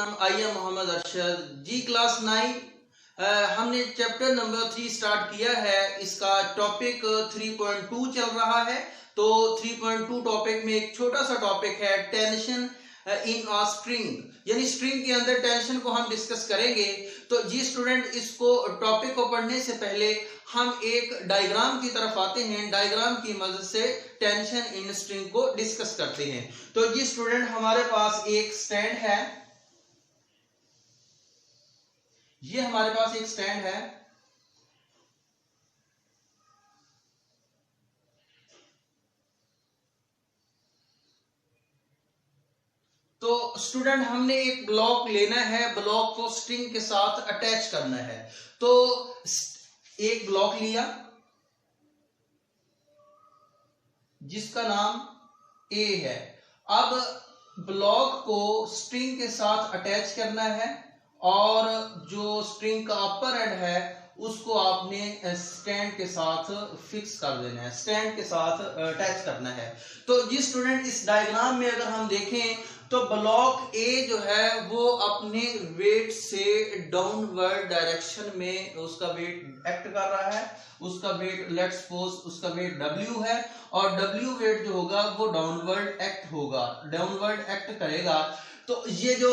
अस्सलाम। I am Mohammad Arshad, जी class 9। हमने चैप्टर नंबर 3 स्टार्ट किया है। इसका टॉपिक 3.2 चल रहा है। तो 3.2 टॉपिक में एक छोटा सा टॉपिक है टेंशन इन अ स्ट्रिंग, यानी स्ट्रिंग के अंदर टेंशन को हम डिस्कस करेंगे। तो जी स्टूडेंट, इसको टॉपिक को पढ़ने से पहले हम एक डायग्राम की तरफ आते हैं। डायग्राम की मदद से टेंशन इन स्ट्रिंग को डिस्कस करते हैं। तो जी स्टूडेंट, हमारे पास एक स्टैंड है, ये हमारे पास एक स्टैंड है। तो स्टूडेंट, हमने एक ब्लॉक लेना है, ब्लॉक को स्ट्रिंग के साथ अटैच करना है। तो एक ब्लॉक लिया जिसका नाम ए है। अब ब्लॉक को स्ट्रिंग के साथ अटैच करना है और जो स्ट्रिंग का अपर एंड है उसको आपने स्टैंड के साथ फिक्स कर देना है, स्टैंड के साथ अटैच करना है। तो जी स्टूडेंट, इस डायग्राम में अगर हम देखें तो ब्लॉक ए जो है वो अपने वेट से डाउनवर्ड डायरेक्शन में उसका वेट एक्ट कर रहा है। उसका वेट, लेट्स सपोज उसका वेट W है और W वेट जो होगा वो डाउनवर्ड एक्ट होगा, डाउनवर्ड एक्ट करेगा। तो ये जो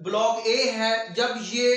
ब्लॉक ए है, जब ये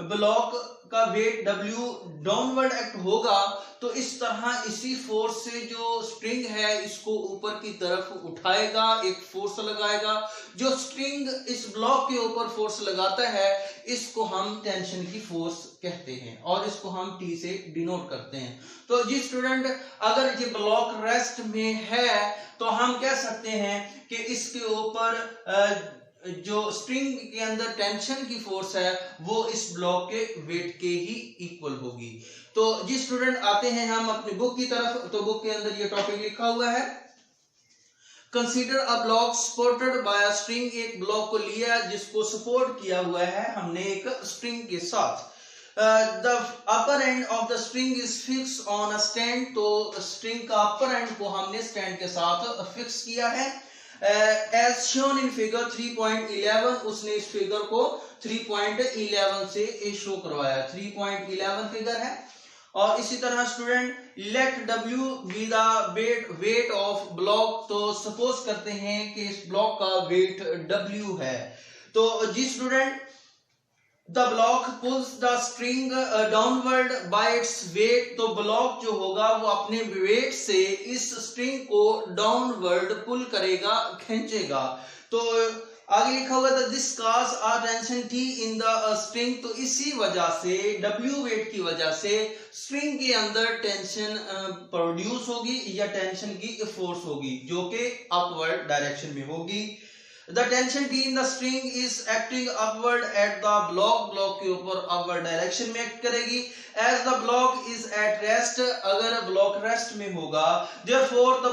ब्लॉक का वेट W डाउनवर्ड एक्ट होगा तो इस तरह इसी फोर्स से जो स्ट्रिंग है इसको ऊपर की तरफ उठाएगा, एक फोर्स लगाएगा। जो स्ट्रिंग इस ब्लॉक के ऊपर फोर्स लगाता है इसको हम टेंशन की फोर्स कहते हैं और इसको हम T से डिनोट करते हैं। तो जी स्टूडेंट, अगर ये ब्लॉक रेस्ट में है तो हम कह सकते हैं कि इसके ऊपर जो स्ट्रिंग के अंदर टेंशन की फोर्स है वो इस ब्लॉक के वेट के ही इक्वल होगी। तो जी स्टूडेंट, आते हैं हम अपनी बुक की तरफ। तो बुक के अंदर ये टॉपिक लिखा हुआ है, consider a block supported by a string. एक ब्लॉक को लिया जिसको सपोर्ट किया हुआ है हमने एक स्ट्रिंग के साथ। The upper end of the string is fix on a stand. तो स्ट्रिंग का अपर एंड को हमने स्टैंड के साथ फिक्स किया है। एज शोन इन फिगर 3.11, उसने इस फिगर को 3.11 से शो करवाया। 3.11 फिगर है। और इसी तरह student, let W be the weight of block. तो सपोज करते हैं कि इस ब्लॉक का वेट W है। तो जी student, the block pulls the string downward by its weight. तो ब्लॉक जो होगा वो अपने वेट से इस स्ट्रिंग को डाउनवर्ड पुल करेगा, खींचेगा। तो आगे लिखा हुआ था this cause a tension T in the string. तो इसी वजह से, W वेट की वजह से स्ट्रिंग के अंदर टेंशन प्रोड्यूस होगी या टेंशन की फोर्स होगी जो कि अपवर्ड डायरेक्शन में होगी। The tension T in the string is acting upward at the block। Block के ऊपर upward डायरेक्शन में एक्ट करेगी। As the block is at rest, अगर ब्लॉक रेस्ट में होगा, therefore the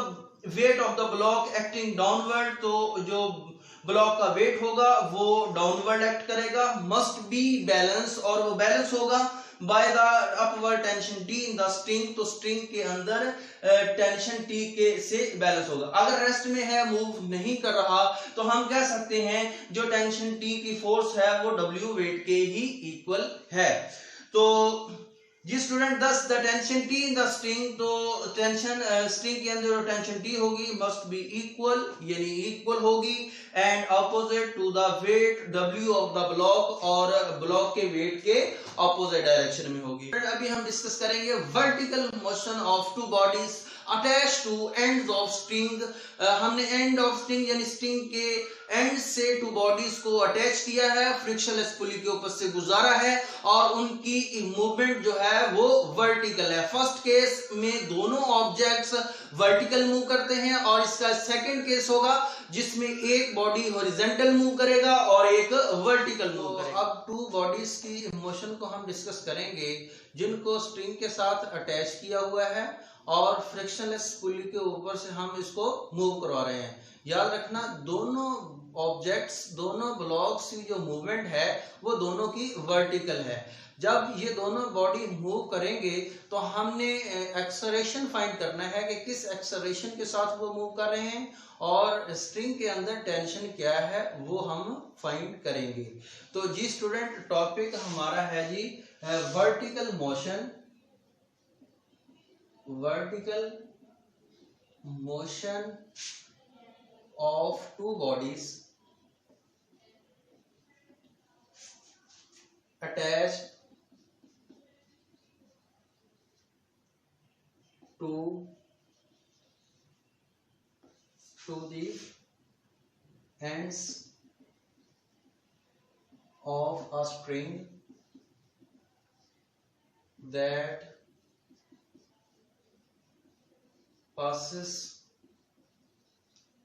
weight of the block acting downward। तो जो block का वेट होगा वो डाउनवर्ड एक्ट करेगा, must be balance, और वो बैलेंस होगा by the upward tension T in the string। तो स्ट्रिंग के अंदर टेंशन T के से बैलेंस होगा। अगर रेस्ट में है, मूव नहीं कर रहा, तो हम कह सकते हैं जो टेंशन T की फोर्स है वो W वेट के ही इक्वल है। तो जी student, thus the tension T in the string. तो टेंशन स्ट्रिंग के अंदर जो टेंशन T होगी मस्ट बी इक्वल, यानी इक्वल होगी and opposite to the weight W of the block, और ब्लॉक के वेट के अपोजिट डायरेक्शन में होगी। अभी हम डिस्कस करेंगे vertical motion of two bodies attach to ends of string. हमने एंड ऑफ स्ट्रिंग यानी स्ट्रिंग के एंड से टू बॉडीज को अटैच किया है, फ्रिक्शनलेस पुली के ऊपर से गुजारा है और उनकी मूवमेंट जो है वो वर्टिकल है। फर्स्ट केस में दोनों ऑब्जेक्ट्स वर्टिकल मूव करते हैं और इसका सेकंड केस होगा जिसमें एक बॉडी हॉरिजॉन्टल मूव करेगा और एक वर्टिकल मूव करेगा। अब टू बॉडीज की मोशन को हम डिस्कस करेंगे जिनको स्ट्रिंग के साथ अटैच किया हुआ है और फ्रिक्शनलेस पुली के ऊपर से हम इसको मूव करवा रहे हैं। याद रखना, दोनों ऑब्जेक्ट्स, दोनों ब्लॉक्स की जो मूवमेंट है वो दोनों की वर्टिकल है। जब ये दोनों बॉडी मूव करेंगे तो हमने एक्सेलरेशन फाइंड करना है कि किस एक्सेलरेशन के साथ वो मूव कर रहे हैं और स्ट्रिंग के अंदर टेंशन क्या है वो हम फाइंड करेंगे। तो जी स्टूडेंट, टॉपिक हमारा है जी vertical motion, vertical motion of two bodies attached to the ends of a string that passes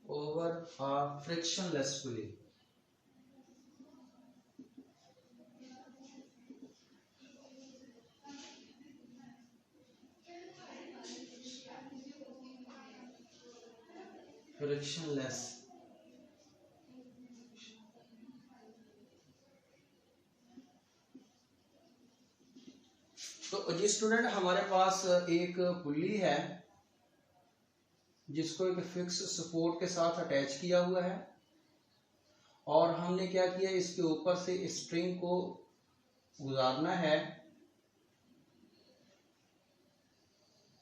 over a frictionless pulley. Frictionless. तो जी स्टूडेंट, हमारे पास एक पुल्ली है जिसको एक फिक्स सपोर्ट के साथ अटैच किया हुआ है और हमने क्या किया, इसके ऊपर से स्ट्रिंग को गुजारना है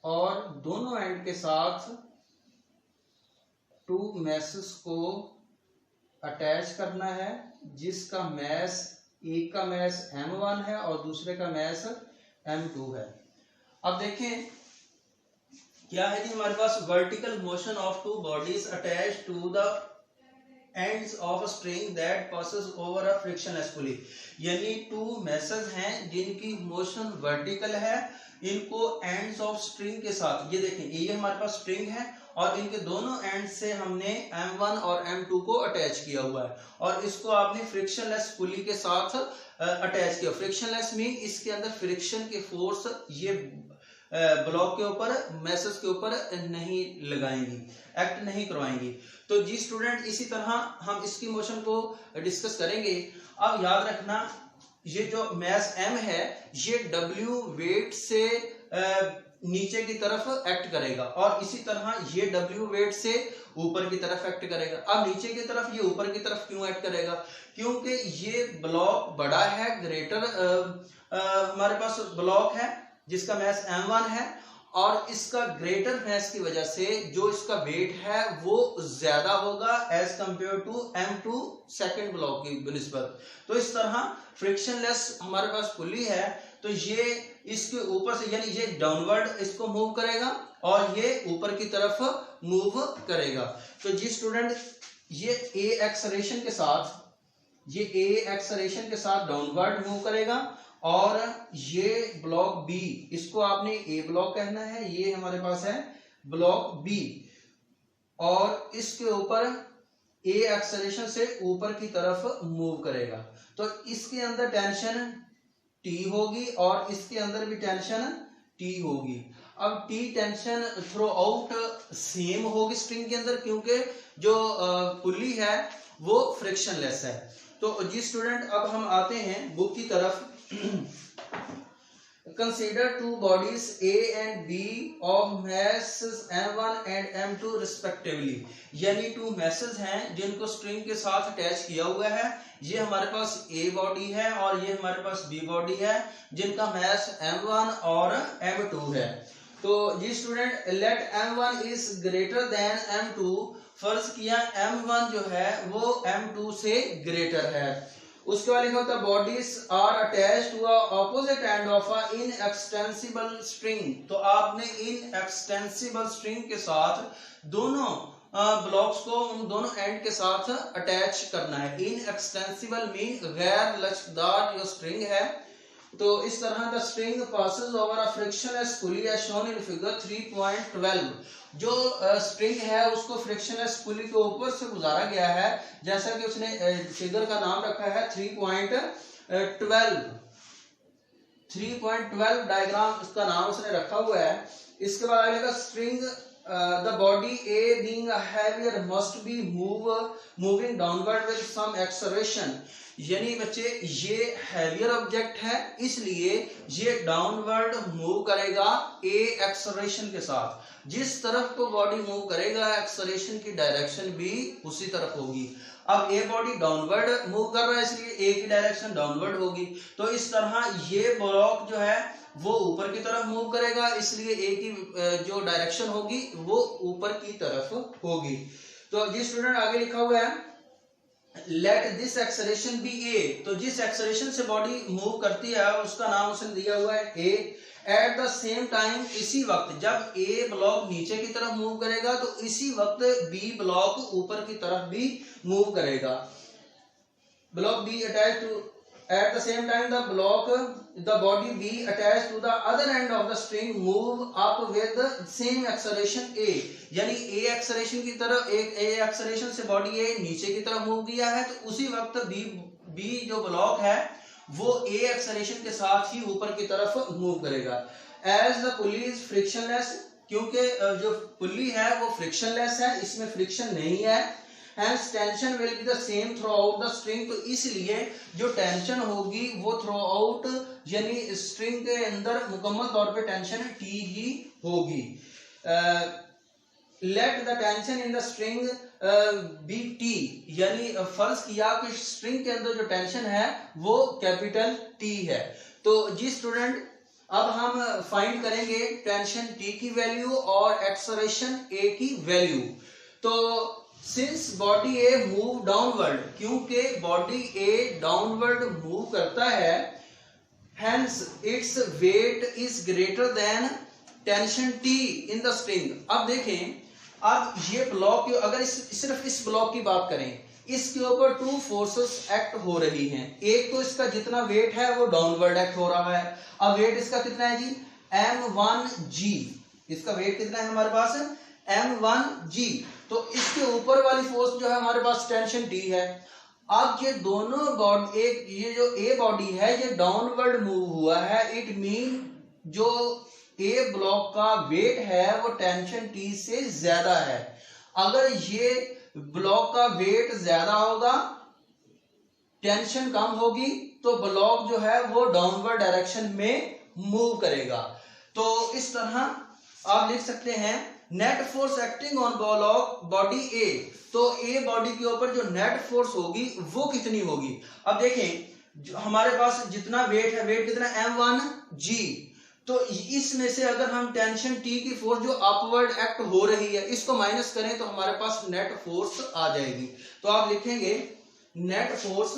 और दोनों एंड के साथ टू मैसेस को अटैच करना है, जिसका मैस, एक का मैस M1 है और दूसरे का मैस M2 है। अब देखें क्या है जी हमारे पास, vertical motion of two bodies attach to the ends of a string that passes over a frictionless pulley. यानी टू मैसेज हैं जिनकी मोशन वर्टिकल है, इनको एंड्स ऑफ स्ट्रिंग के साथ, ये देखें ये हमारे पास स्ट्रिंग है और इनके दोनों एंड से हमने M1 और M2 को अटैच किया हुआ है और इसको आपने फ्रिक्शनलेस पुली के साथ अटैच किया। फ्रिक्शनलेस मीन इसके अंदर फ्रिक्शन के फोर्स ये ब्लॉक के ऊपर, मैसेज के ऊपर नहीं लगाएंगी, एक्ट नहीं करवाएंगी। तो जी स्टूडेंट, इसी तरह हम इसकी मोशन को डिस्कस करेंगे। अब याद रखना, ये जो मैस M है ये W वेट से नीचे की तरफ एक्ट करेगा और इसी तरह ये W वेट से ऊपर की तरफ एक्ट करेगा। अब नीचे की तरफ, ये ऊपर की तरफ क्यों एक्ट करेगा? क्योंकि ये ब्लॉक बड़ा है, ग्रेटर हमारे पास ब्लॉक है जिसका मैस M1 है और इसका ग्रेटर मैस की वजह से जो इसका वेट है वो ज्यादा होगा as compare to M2 second block की निस्बत। तो इस तरह फ्रिक्शनलेस हमारे पास पुली है तो ये इसके ऊपर से, यानी ये डाउनवर्ड इसको मूव करेगा और ये ऊपर की तरफ मूव करेगा। तो जी स्टूडेंट, ये A एक्सेलरेशन के साथ, ये A एक्सेलरेशन के साथ डाउनवर्ड मूव करेगा और ये ब्लॉक B, इसको आपने A ब्लॉक कहना है, ये हमारे पास है ब्लॉक B और इसके ऊपर A एक्सेलरेशन से ऊपर की तरफ मूव करेगा। तो इसके अंदर टेंशन T होगी और इसके अंदर भी टेंशन T होगी। अब T tension through out same होगी स्ट्रिंग के अंदर, क्योंकि जो पुली है वो फ्रिक्शनलेस है। तो जी स्टूडेंट, अब हम आते हैं बुक की तरफ। Consider two bodies A and B of masses M1 and M2 respectively। यानी टू मैसेज हैं जिनको स्ट्रिंग के साथ अटैच किया हुआ है। ये हमारे पास A बॉडी है और ये हमारे पास B बॉडी है जिनका मैस M1 और M2 है। तो जी student, let M1 is greater than M2। फर्ज किया M1 जो है वो M2 से ग्रेटर है। उसके बाद लिखा होता है bodies are attach to opposite end of a inextensible string. तो आपने इनएक्सटेंसिबल स्ट्रिंग के साथ दोनों ब्लॉक्स को उन दोनों एंड के साथ अटैच करना है। इनएक्सटेंसिबल मीन गैर लचकदार जो स्ट्रिंग है। तो इस तरह the string passes over a frictionless pulley as shown in figure 3.12। जो स्ट्रिंग है उसको फ्रिक्शनलेस पुली के ऊपर से गुजारा गया है, जैसा कि उसने फिगर का नाम रखा है 3.12। 3.12 डायग्राम इसका नाम उसने रखा हुआ है। इसके बाद आएगा string the body A being heavier must be moving downward with some acceleration. यानी बच्चे ये हैवियर ऑब्जेक्ट है इसलिए ये डाउनवर्ड मूव करेगा ए एक्सेलरेशन के साथ। जिस तरफ को बॉडी मूव करेगा एक्सेलरेशन की डायरेक्शन भी उसी तरफ होगी। अब ए बॉडी डाउनवर्ड मूव कर रहा है इसलिए ए की डायरेक्शन डाउनवर्ड होगी। तो इस तरह ये ब्लॉक जो है वो ऊपर की तरफ मूव करेगा इसलिए ए की जो डायरेक्शन होगी वो ऊपर की तरफ होगी। तो जी स्टूडेंट आगे लिखा हुआ है लेट दिस एक्सेलरेशन बी ए। तो जिस एक्सेलरेशन से बॉडी मूव करती है उसका नाम उसने दिया हुआ है ए। एट द सेम टाइम इसी वक्त जब ए ब्लॉक नीचे की तरफ मूव करेगा तो इसी वक्त बी ब्लॉक ऊपर की तरफ भी मूव करेगा। Block B attach to at the same time the body B attached to the other end of the string move up with the same acceleration A। यानी A एक्सेलरेशन की तरफ एक A acceleration से body A नीचे की तरफ move किया है तो उसी वक्त B जो ब्लॉक है वो A एक्सेलरेशन के साथ ही ऊपर की तरफ मूव करेगा। As the pulley is frictionless, क्योंकि जो पुल्ली है वो फ्रिक्शनलेस है, इसमें फ्रिक्शन नहीं है। Hence tension will be the same throughout the string। तो इसलिए जो टेंशन होगी वो थ्रू आउट यानी स्ट्रिंग के अंदर मुकम्मल तौर पे टेंशन T ही होगी। Let the tension in the string be T, यानी फर्ज किया कि स्ट्रिंग के अंदर जो टेंशन है वो कैपिटल T है। तो जी स्टूडेंट अब हम फाइंड करेंगे टेंशन T की वैल्यू और एक्सेलरेशन A की वैल्यू। तो सिंस बॉडी ए मूव डाउनवर्ड, क्योंकि बॉडी ए डाउनवर्ड मूव करता है, hence its wait is greater then tension T in the string. अब देखें अब ये ब्लॉक अगर सिर्फ इस ब्लॉक की बात करें इसके ऊपर टू फोर्सेस एक्ट हो रही हैं। एक तो इसका जितना वेट है वो डाउनवर्ड एक्ट हो रहा है। अब वेट इसका कितना है जी m1g, इसका वेट कितना है हमारे पास m1g। तो इसके ऊपर वाली फोर्स जो है हमारे पास टेंशन T है। अब ये दोनों बॉडी ये जो ए बॉडी है ये डाउनवर्ड मूव हुआ है, इट मीन जो ए ब्लॉक का वेट है वो टेंशन T से ज्यादा है। अगर ये ब्लॉक का वेट ज्यादा होगा टेंशन कम होगी तो ब्लॉक जो है वो डाउनवर्ड डायरेक्शन में मूव करेगा। तो इस तरह आप लिख सकते हैं net force acting on block body A. तो ए बॉडी के ऊपर जो नेट फोर्स होगी वो कितनी होगी। अब देखें हमारे पास जितना वेट है, वेट कितना m1g, तो इसमें से अगर हम टेंशन T की फोर्स जो अपवर्ड एक्ट हो रही है इसको माइनस करें तो हमारे पास नेट फोर्स आ जाएगी। तो आप लिखेंगे नेट फोर्स,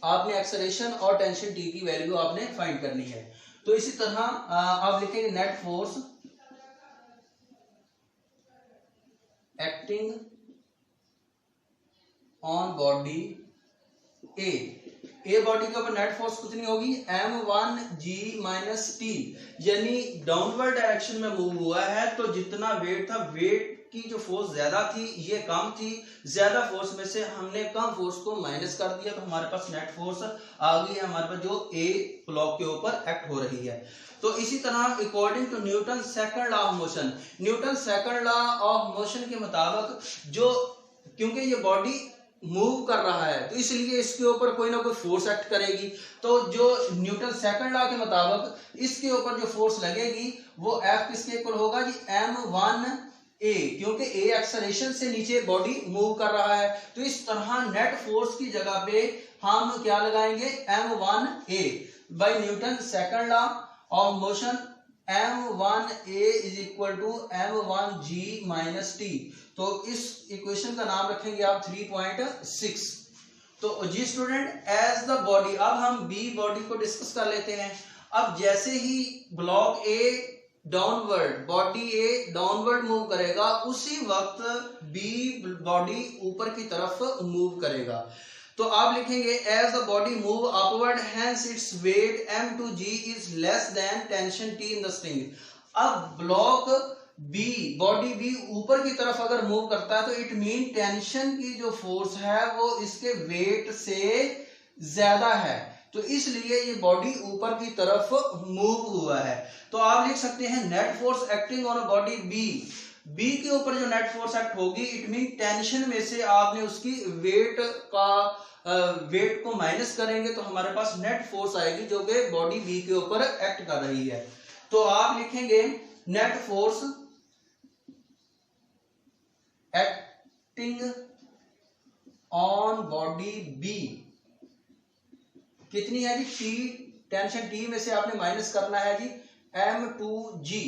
आपने एक्सेलरेशन और टेंशन T की वैल्यू आपने फाइंड करनी है। तो इसी तरह आप लिखेंगे net force acting on body a body के ऊपर नेट फोर्स कितनी होगी m1g माइनस टी, यानी डाउनवर्ड डायरेक्शन में मूव हुआ है तो जितना वेट था वेट की जो फोर्स ज्यादा थी ये कम थी, ज्यादा फोर्स में से हमने कम फोर्स को माइनस कर दिया तो हमारे पास नेट फोर्स आ गई है हमारे पास जो ए ब्लॉक के ऊपर एक्ट हो रही है। तो इसी तरह according to Newton second law of motion, Newton second law of motion के मुताबिक जो क्योंकि ये बॉडी मूव कर रहा है तो इसलिए इसके ऊपर कोई ना कोई फोर्स एक्ट करेगी। तो जो न्यूटन सेकंड लॉ के मुताबिक इसके ऊपर जो फोर्स लगेगी वो F किसके इक्वल होगा जी m1a, क्योंकि ए एक्सेलरेशन से नीचे बॉडी मूव कर रहा है। तो इस तरह नेट फोर्स की जगह पे हम क्या लगाएंगे m1a by Newton second law of motion m1a is equal to m1g minus T. तो इस इक्वेशन का नाम रखेंगे आप 3.6। तो जी स्टूडेंट एज द बॉडी, अब हम बी बॉडी को डिस्कस कर लेते हैं। अब जैसे ही block A downward, body A downward move करेगा उसी वक्त बी बॉडी ऊपर की तरफ मूव करेगा। तो आप लिखेंगे as the body move upward hence its weight m2g is less than tension T in the string. अब ब्लॉक बी बॉडी बी ऊपर की तरफ अगर मूव करता है तो इट मीन टेंशन की जो फोर्स है वो इसके वेट से ज्यादा है। तो इसलिए ये बॉडी ऊपर की तरफ मूव हुआ है। तो आप लिख सकते हैं net force acting on a body B के ऊपर जो नेट फोर्स एक्ट होगी, इट मीन टेंशन में से आपने उसकी वेट को माइनस करेंगे तो हमारे पास नेट फोर्स आएगी जो कि बॉडी बी के ऊपर एक्ट कर रही है। तो आप लिखेंगे net force acting on body B कितनी है जी, टी, टेंशन टी में से आपने माइनस करना है जी m2g।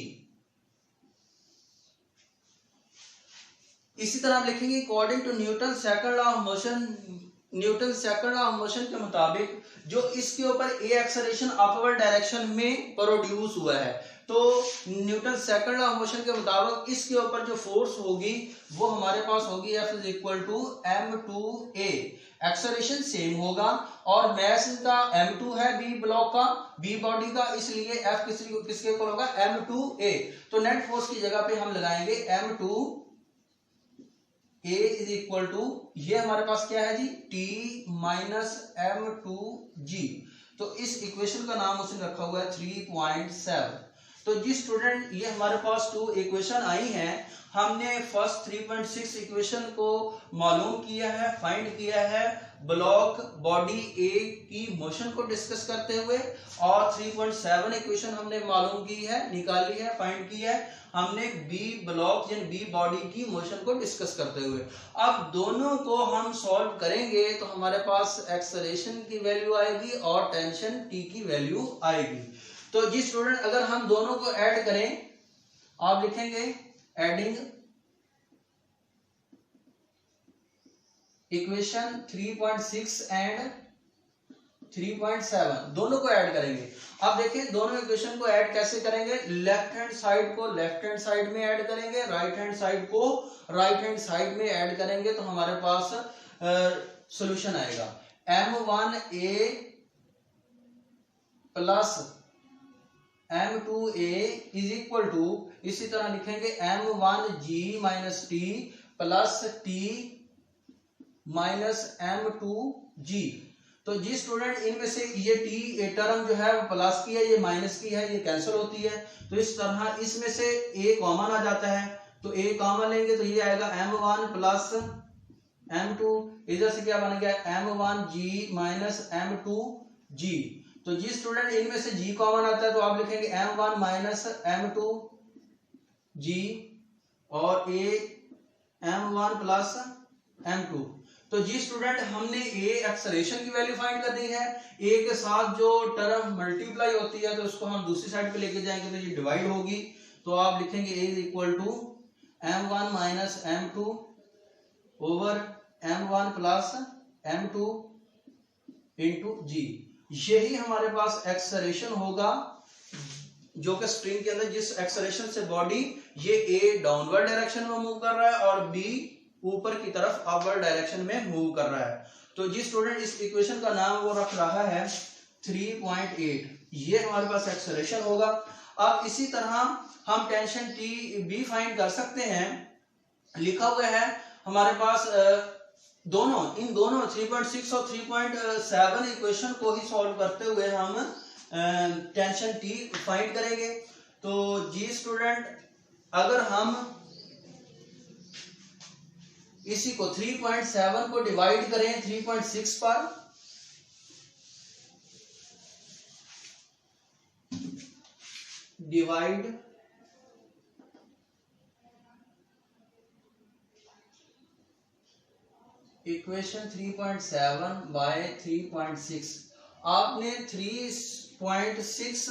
इसी तरह आप लिखेंगे according to Newton second law of motion, Newton second law of motion के मुताबिक जो इसके ऊपर ए एक्सेलरेशन अपवर्ड डायरेक्शन में प्रोड्यूस हुआ है, तो Newton second law of motion के मुताबिक इसके ऊपर जो फोर्स होगी वो हमारे पास होगी F is equal to m2a। Acceleration same होगा और मैस का m2 है बी ब्लॉक का, बी बॉडी का, इसलिए F किसके ऊपर होगा m2a। तो नेट फोर्स की जगह पे हम लगाएंगे m2a इज इक्वल टू, ये हमारे पास क्या है जी, T माइनस m2g। तो इस इक्वेशन का नाम उसने रखा हुआ है 3.7। तो जी स्टूडेंट, ये हमारे पास 2 इक्वेशन आई हैं। हमने फर्स्ट 3.6 इक्वेशन को मालूम किया है, फाइंड किया है ब्लॉक बॉडी ए की मोशन को डिस्कस करते हुए, और 3.7 इक्वेशन हमने मालूम की है, निकाली है, फाइंड की है हमने बी ब्लॉक यानी बी बॉडी की मोशन को डिस्कस करते हुए। अब दोनों को हम सॉल्व करेंगे तो हमारे पास एक्सेलरेशन की वैल्यू आएगी और टेंशन टी की वैल्यू आएगी। तो जी स्टूडेंट, अगर हम दोनों को ऐड करें, आप लिखेंगे एडिंग इक्वेशन 3.6 एंड 3.7, दोनों को ऐड करेंगे। अब देखिए दोनों इक्वेशन को ऐड कैसे करेंगे, लेफ्ट हैंड साइड को लेफ्ट हैंड साइड में ऐड करेंगे, राइट हैंड साइड को राइट हैंड साइड में ऐड करेंगे तो हमारे पास सॉल्यूशन आएगा m1a plus m2a is equal to, इसी तरह लिखेंगे m1g minus T plus T minus m2g। तो जी स्टूडेंट, इनमें से ये टी टर्म जो है वो प्लस की है, ये माइनस की है, ये कैंसिल होती है। तो इस तरह इसमें से a कॉमन आ जाता है, तो a कॉमन लेंगे तो ये आएगा m1 प्लस m2, इधर से क्या बन गया m1g माइनस m2g। तो जी स्टूडेंट, इनमें से g कॉमन आता है तो आप लिखेंगे m1 माइनस m2g और a m1 प्लस m2। तो जी स्टूडेंट, हमने a एक्सेलरेशन की वैल्यू फाइंड कर दी है, a के साथ जो टर्म मल्टीप्लाई होती है तो उसको हम दूसरी साइड पे लेके जाएंगे तो ये डिवाइड होगी। तो आप लिखेंगे a is equal to m1 minus m2 over m1 plus m2 into g। यही हमारे पास एक्सेलरेशन होगा जो कि स्प्रिंग के अंदर जिस एक्सेलरेशन से बॉडी ये a डाउनवर्ड डायरेक्शन में मूव कर रहा है और b ऊपर की तरफ अपवर्ड डायरेक्शन में मूव कर रहा है। तो जी स्टूडेंट, इस इक्वेशन का नाम वो रख रहा है 3.8, ये हमारे पास एक्सेलरेशन होगा। अब इसी तरह हम टेंशन टी बी फाइंड कर सकते हैं, लिखा हुआ है हमारे पास इन दोनों 3.6 और 3.7 इक्वेशन को ही सॉल्व करते हुए हम टेंशन टी फाइंड करेंगे। तो जी स्टूडेंट, अगर हम इसी को 3.7 को डिवाइड करें 3.6 पर, डिवाइड इक्वेशन 3.7 बाय 3.6, आपने 3.6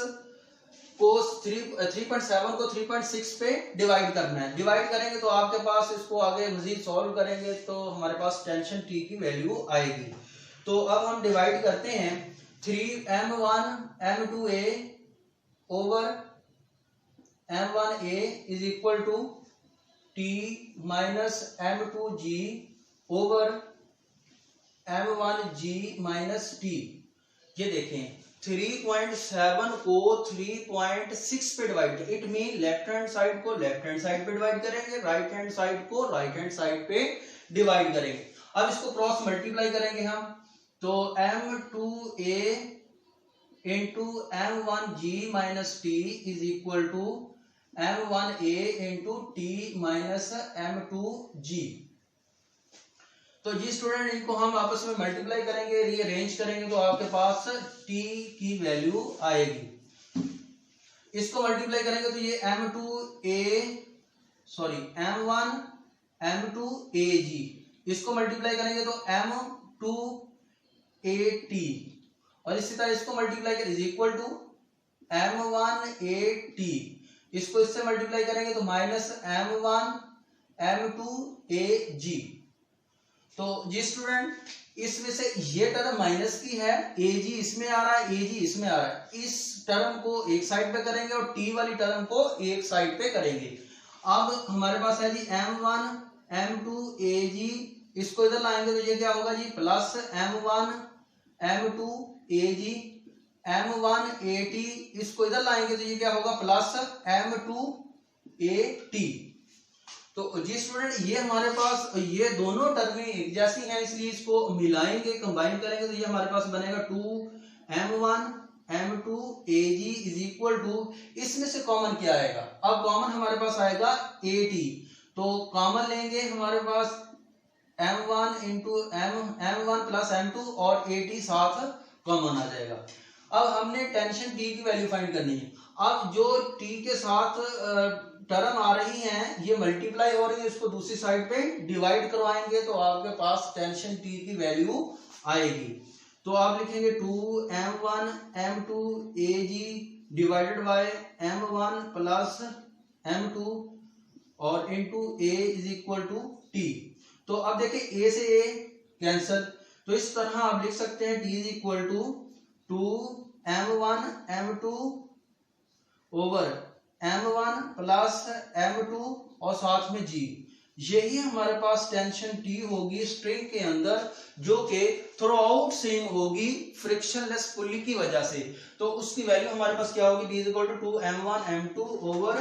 को 3.7 को 3.6 पे डिवाइड करना है। डिवाइड करेंगे तो आपके पास, इसको आगे मजीद सॉल्व करेंगे तो हमारे पास टेंशन टी की वैल्यू आएगी। तो अब हम डिवाइड करते हैं 3m1 m2a over m1a is equal to t minus m2g over m1g minus t। ये देखें 3.7 को 3.6 पे डिवाइड किया, it mean left hand side को लेफ्ट हैंड साइड पे डिवाइड करेंगे, राइट हैंड साइड को राइट हैंड साइड पे डिवाइड करेंगे। अब इसको क्रॉस मल्टीप्लाई करेंगे हम, तो m2a into m1g minus T is equal to m1a into T minus m2g। तो जी स्टूडेंट इनको हम आपस में मल्टीप्लाई करेंगे, रीअरेंज करेंगे तो आपके पास t की वैल्यू आएगी। इसको मल्टीप्लाई करेंगे तो ये m1 m2ag, इसको मल्टीप्लाई करेंगे तो m2at, और इसी तरह इसको मल्टीप्लाई करें इज इक्वल टू m1at, इसको इससे मल्टीप्लाई करेंगे तो माइनस m1 m2ag। तो जी स्टूडेंट इसमें से ये टर्म माइनस की है, एजी इसमें आ रहा है, एजी इसमें आ रहा है, इस टर्म को एक साइड पे करेंगे और टी वाली टर्म को एक साइड पे करेंगे। अब हमारे पास है जी m1 m2ag, इसको इधर लाएंगे तो ये क्या होगा जी प्लस m1 m2ag m1at, इसको इधर लाएंगे तो ये क्या होगा प्लस m2at। तो जी स्टूडेंट ये हमारे पास ये दोनों टर्में एक जैसी हैं, इसलिए इसको मिलाएंगे, कंबाइन करेंगे तो ये हमारे पास बनेगा 2m1 m2ag is equal to, इसमें से कॉमन क्या आएगा, अब कॉमन हमारे पास आएगा at, तो कॉमन लेंगे हमारे पास m1 into m1 plus m2 और at साथ कॉमन आ जाएगा। अब हमने टेंशन t की वैल्यू फाइंड करनी है। अब जो t के साथ टर्म आ रही हैं ये मल्टीप्लाई हो रही है, इसको दूसरी साइड पे डिवाइड करवाएंगे तो आपके पास टेंशन t की वैल्यू आएगी। तो आप लिखेंगे 2m1 m2ag divided by m1 plus m2 और into a is equal to t। तो अब देखिए a से a कैंसल, तो इस तरह आप लिख सकते हैं t is equal to 2m1 m2 over m1 plus m2 और साथ में g। यही हमारे पास टेंशन T होगी स्ट्रिंग के अंदर, जो कि थ्रू आउट सेम होगी फ्रिक्शनलेस पुली की वजह से। तो उसकी वैल्यू हमारे पास क्या होगी, D is equal to 2m1 m2 over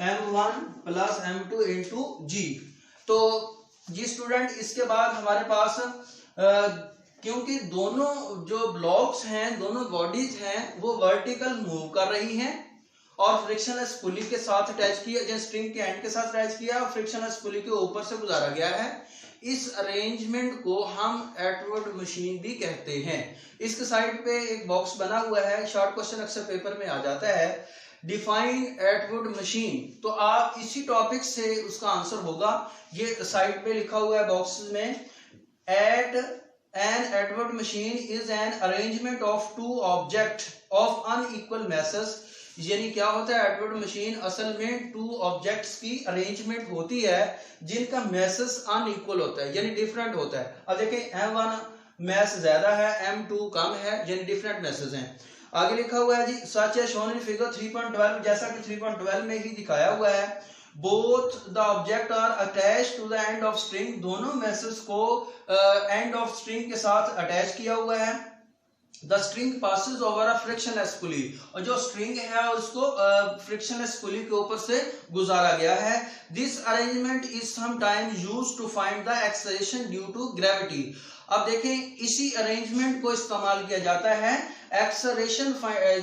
m1 plus m2 into g। तो जी स्टूडेंट इसके बाद हमारे पास क्योंकि दोनों जो ब्लॉक्स हैं, दोनों बॉडीज हैं, वो वर्टिकल मूव कर रही हैं और फ्रिक्शनलेस पुली के साथ अटैच किया, जो स्ट्रिंग के एंड के साथ अटैच किया और फ्रिक्शनलेस पुली के ऊपर से गुजारा गया है। इस अरेंजमेंट को हम एटवुड मशीन भी कहते हैं। इसके साइड पे एक बॉक्स बना हुआ है, शॉर्ट क्वेश्चन अक्सर पेपर में आ जाता है, डिफाइन एटवुड मशीन। तो आप इसी टॉपिक से उसका आंसर होगा, ये साइड पे लिखा हुआ है बॉक्स में, An Atwood machine is an arrangement of two objects of unequal masses। यानी क्या होता है एटवुड मशीन, असल में टू ऑब्जेक्ट्स की अरेंजमेंट होती है जिनका मैसेस अनइक्वल होता है, यानी डिफरेंट होता है। अब देखें m1 मैस ज्यादा है, m2 कम है, यानी डिफरेंट मैसेस हैं। आगे लिखा हुआ है जी सच है शोन इन फिगर 3.12, जैसा कि 3.12 में ही दिखाया हुआ है, both the object are attach to the end of string, दोनों मैसेज को एंड ऑफ स्ट्रिंग के साथ अटैच किया हुआ है। The string passes over a frictionless pulley, और जो स्ट्रिंग है उसको फ्रिक्शनलेस पुली के ऊपर से गुजारा गया है। This arrangement is sometimes used to find the acceleration due to gravity. अब देखें इसी अरेंजमेंट को इस्तेमाल किया जाता है एक्सेलरेशन,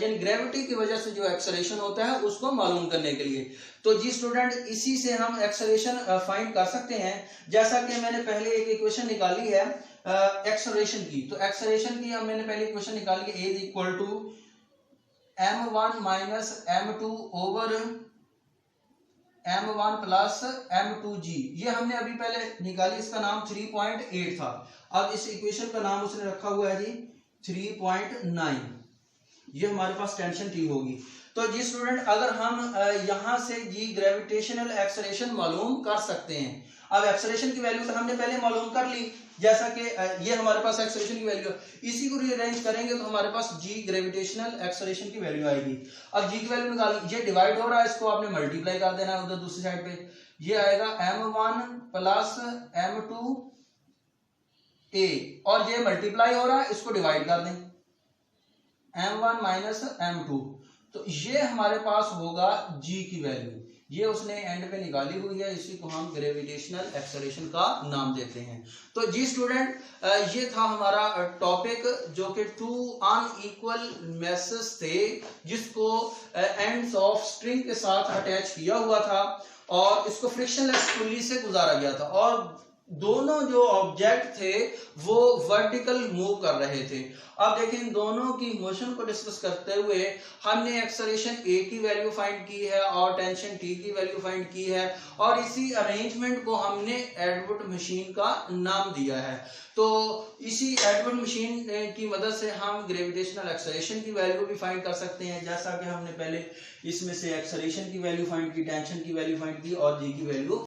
यानी ग्रेविटी की वजह से जो एक्सेलरेशन होता है उसको मालूम करने के लिए। तो जी स्टूडेंट इसी से हम एक्सेलरेशन फाइंड कर सकते हैं, जैसा कि मैंने पहले एक इक्वेशन निकाली है एक्सेलरेशन की। तो एक्सेलरेशन की हम मैंने पहले इक्वेशन निकाली है, A is equal to m1 minus m2 over m1 plus m2g। ये हमने अभी पहले निकाली, इसका नाम 3.8 था। अब इस इक्वेशन का नाम उसने रखा हुआ है जी 3.9। ये हमारे पास टेंशन T होगी। तो जी स्टूडेंट अगर हम यहां से जी ग्रेविटेशनल एक्सेलरेशन मालूम कर सकते हैं। अब एक्सेलरेशन की वैल्यू तो हमने पहले मालूम कर ली, जैसा कि ये हमारे पास एक्सेलरेशन की वैल्यू, इसी को रीअरेंज करेंगे तो हमारे पास जी ग्रेविटेशनल एक्सेलरेशन की वैल्यू आएगी। अब जी की वैल्यू निकाल, ये डिवाइड हो रहा है, इसको आपने मल्टीप्लाई कर देना है उधर दूसरी साइड पे, ये आएगा m1 प्लस m2a, और ये मल्टीप्लाई हो रहा है, इसको डिवाइड कर दें m1 माइनस m2, तो ये हमारे पास होगा जी की वैल्यू, ये उसने एंड पे निकाली हुई है, इसी को हम ग्रेविटेशनल एक्सेलरेशन का नाम देते हैं। तो जी स्टूडेंट, ये था हमारा टॉपिक जो कि 2 अनइक्वल मैसेज थे जिसको एंड्स ऑफ स्ट्रिंग के साथ अटैच किया हुआ था और इसको फ्रिक्शनलेस पुली से गुजारा गया था और दोनों जो ऑब्जेक्ट थे वो वर्टिकल मूव कर रहे थे। अब देखें, इन दोनों की मोशन को डिस्कस करते हुए हमने एक्सेलरेशन ए की वैल्यू फाइंड की है और टेंशन टी की वैल्यू फाइंड की है और इसी अरेंजमेंट को हमने एडवर्ड मशीन का नाम दिया है। तो इसी एडवर्ड मशीन की मदद से हम ग्रेविटेशनल एक्सेलरेशन की वैल्यू भी फाइंड कर सकते हैं, जैसा कि हमने पहले इसमें से एक्सेलरेशन की वैल्यू फाइंड की, टेंशन की वैल्यू फाइंड की और जी की वैल्यू